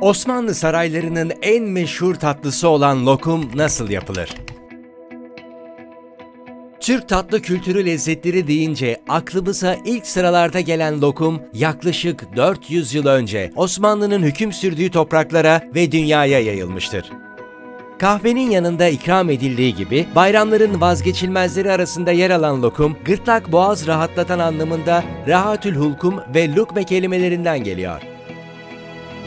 Osmanlı saraylarının en meşhur tatlısı olan lokum nasıl yapılır? Türk tatlı kültürü lezzetleri deyince aklımıza ilk sıralarda gelen lokum yaklaşık 400 yıl önce Osmanlı'nın hüküm sürdüğü topraklara ve dünyaya yayılmıştır. Kahvenin yanında ikram edildiği gibi bayramların vazgeçilmezleri arasında yer alan lokum, gırtlak boğaz rahatlatan anlamında rahatül hulkum ve lukme kelimelerinden geliyor.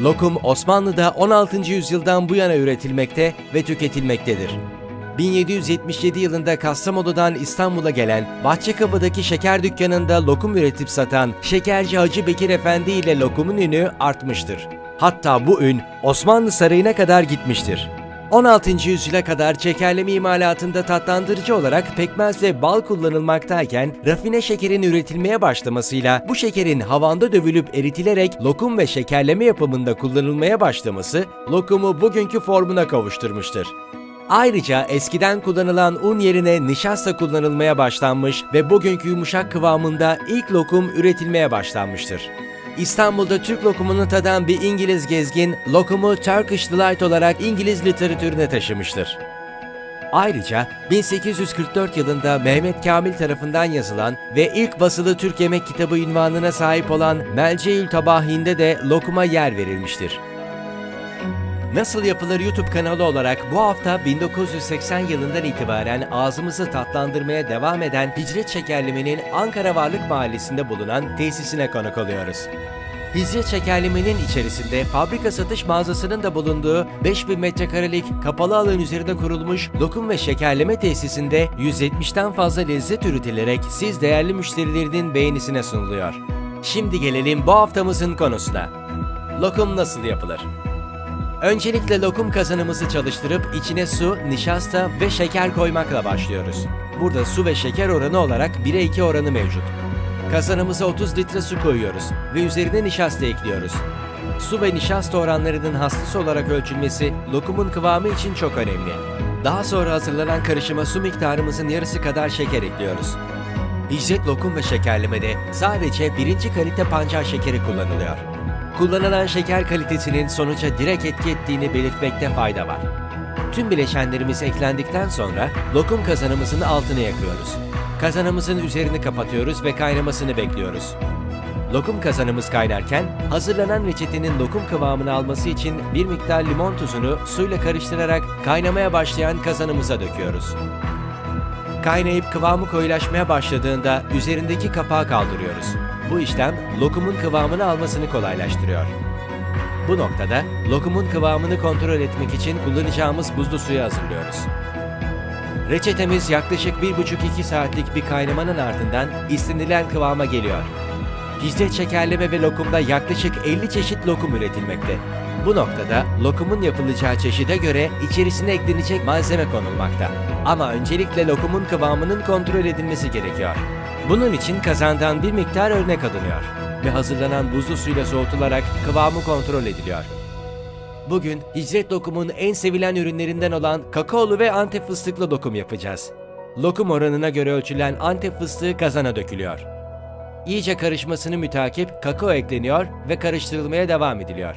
Lokum Osmanlı'da 16. yüzyıldan bu yana üretilmekte ve tüketilmektedir. 1777 yılında Kastamonu'dan İstanbul'a gelen Bahçekapı'daki şeker dükkanında lokum üretip satan şekerci Hacı Bekir Efendi ile lokumun ünü artmıştır. Hatta bu ün Osmanlı Sarayı'na kadar gitmiştir. 16. yüzyıla kadar şekerleme imalatında tatlandırıcı olarak pekmez ve bal kullanılmaktayken rafine şekerin üretilmeye başlamasıyla bu şekerin havanda dövülüp eritilerek lokum ve şekerleme yapımında kullanılmaya başlaması lokumu bugünkü formuna kavuşturmuştur. Ayrıca eskiden kullanılan un yerine nişasta kullanılmaya başlanmış ve bugünkü yumuşak kıvamında ilk lokum üretilmeye başlanmıştır. İstanbul'da Türk lokumunu tadan bir İngiliz gezgin, lokumu Turkish Delight olarak İngiliz literatürüne taşımıştır. Ayrıca 1844 yılında Mehmet Kamil tarafından yazılan ve ilk basılı Türk yemek kitabı unvanına sahip olan Melceül Tabahin'de de lokuma yer verilmiştir. Nasıl Yapılır YouTube kanalı olarak bu hafta 1980 yılından itibaren ağzımızı tatlandırmaya devam eden Hicret Şekerleme'nin Ankara Varlık Mahallesi'nde bulunan tesisine konuk oluyoruz. Hicret Şekerleme'nin içerisinde fabrika satış mağazasının da bulunduğu 5000 metrekarelik kapalı alan üzerinde kurulmuş lokum ve şekerleme tesisinde 170'ten fazla lezzet üretilerek siz değerli müşterilerinin beğenisine sunuluyor. Şimdi gelelim bu haftamızın konusuna. Lokum nasıl yapılır? Öncelikle lokum kazanımızı çalıştırıp içine su, nişasta ve şeker koymakla başlıyoruz. Burada su ve şeker oranı olarak 1'e 2 oranı mevcut. Kazanımıza 30 litre su koyuyoruz ve üzerine nişasta ekliyoruz. Su ve nişasta oranlarının hassas olarak ölçülmesi lokumun kıvamı için çok önemli. Daha sonra hazırlanan karışıma su miktarımızın yarısı kadar şeker ekliyoruz. Hicret lokum ve şekerlemede sadece birinci kalite pancar şekeri kullanılıyor. Kullanılan şeker kalitesinin sonuca direkt etki ettiğini belirtmekte fayda var. Tüm bileşenlerimiz eklendikten sonra lokum kazanımızın altını yakıyoruz. Kazanımızın üzerini kapatıyoruz ve kaynamasını bekliyoruz. Lokum kazanımız kaynarken hazırlanan reçetenin lokum kıvamını alması için bir miktar limon tuzunu suyla karıştırarak kaynamaya başlayan kazanımıza döküyoruz. Kaynayıp kıvamı koyulaşmaya başladığında üzerindeki kapağı kaldırıyoruz. Bu işlem lokumun kıvamını almasını kolaylaştırıyor. Bu noktada lokumun kıvamını kontrol etmek için kullanacağımız buzlu suyu hazırlıyoruz. Reçetemiz yaklaşık 1,5-2 saatlik bir kaynamanın ardından istenilen kıvama geliyor. Hicret şekerleme ve lokumda yaklaşık 50 çeşit lokum üretilmekte. Bu noktada lokumun yapılacağı çeşide göre içerisine eklenecek malzeme konulmakta. Ama öncelikle lokumun kıvamının kontrol edilmesi gerekiyor. Bunun için kazandan bir miktar örnek alınıyor ve hazırlanan buzlu suyla soğutularak kıvamı kontrol ediliyor. Bugün Hicret lokumun en sevilen ürünlerinden olan kakaolu ve Antep fıstıklı lokum yapacağız. Lokum oranına göre ölçülen Antep fıstığı kazana dökülüyor. İyice karışmasını mütakip kakao ekleniyor ve karıştırılmaya devam ediliyor.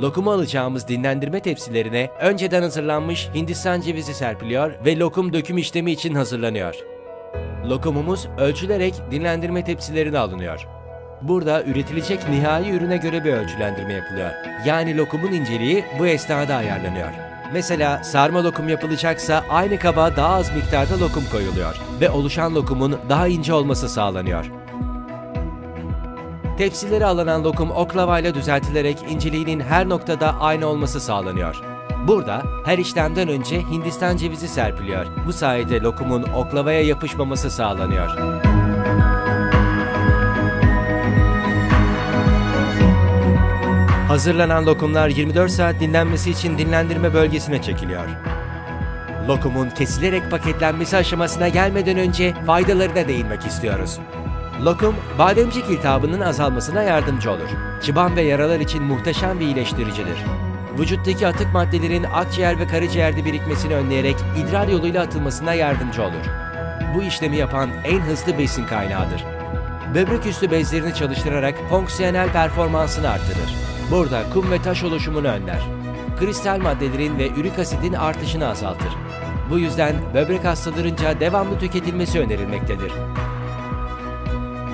Lokumu alacağımız dinlendirme tepsilerine önceden hazırlanmış Hindistan cevizi serpiliyor ve lokum döküm işlemi için hazırlanıyor. Lokumumuz ölçülerek dinlendirme tepsilerine alınıyor. Burada üretilecek nihai ürüne göre bir ölçülendirme yapılıyor. Yani lokumun inceliği bu esnada ayarlanıyor. Mesela sarma lokum yapılacaksa aynı kaba daha az miktarda lokum koyuluyor ve oluşan lokumun daha ince olması sağlanıyor. Tepsilere alınan lokum oklavayla düzeltilerek inceliğinin her noktada aynı olması sağlanıyor. Burada her işlemden önce Hindistan cevizi serpiliyor. Bu sayede lokumun oklavaya yapışmaması sağlanıyor. Hazırlanan lokumlar 24 saat dinlenmesi için dinlendirme bölgesine çekiliyor. Lokumun kesilerek paketlenmesi aşamasına gelmeden önce faydalarına değinmek istiyoruz. Lokum, bademcik iltihabının azalmasına yardımcı olur. Çıban ve yaralar için muhteşem bir iyileştiricidir. Vücuttaki atık maddelerin akciğer ve karaciğerde birikmesini önleyerek idrar yoluyla atılmasına yardımcı olur. Bu işlemi yapan en hızlı besin kaynağıdır. böbrek üstü bezlerini çalıştırarak fonksiyonel performansını artırır. Burada kum ve taş oluşumunu önler. Kristal maddelerin ve ürik asidin artışını azaltır. Bu yüzden böbrek hastalarınca devamlı tüketilmesi önerilmektedir.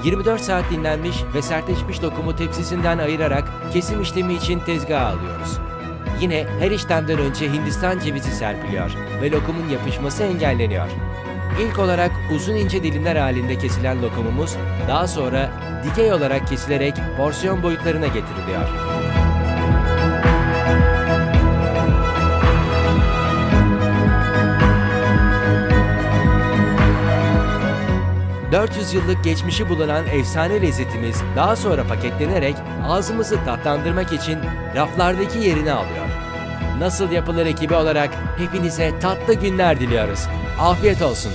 24 saat dinlenmiş ve sertleşmiş lokumu tepsisinden ayırarak kesim işlemi için tezgaha alıyoruz. Yine her işlemden önce Hindistan cevizi serpiliyor ve lokumun yapışması engelleniyor. İlk olarak uzun ince dilimler halinde kesilen lokumumuz daha sonra dikey olarak kesilerek porsiyon boyutlarına getiriliyor. ...400 yıllık geçmişi bulunan efsane lezzetimiz daha sonra paketlenerek ağzımızı tatlandırmak için raflardaki yerini alıyor. Nasıl Yapılır ekibi olarak hepinize tatlı günler diliyoruz. Afiyet olsun.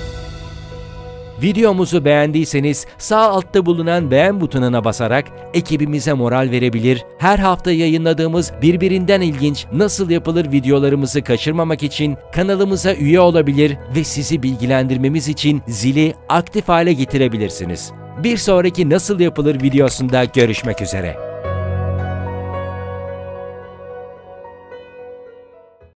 Videomuzu beğendiyseniz sağ altta bulunan beğen butonuna basarak ekibimize moral verebilir, her hafta yayınladığımız birbirinden ilginç Nasıl Yapılır videolarımızı kaçırmamak için kanalımıza üye olabilir ve sizi bilgilendirmemiz için zili aktif hale getirebilirsiniz. Bir sonraki Nasıl Yapılır videosunda görüşmek üzere.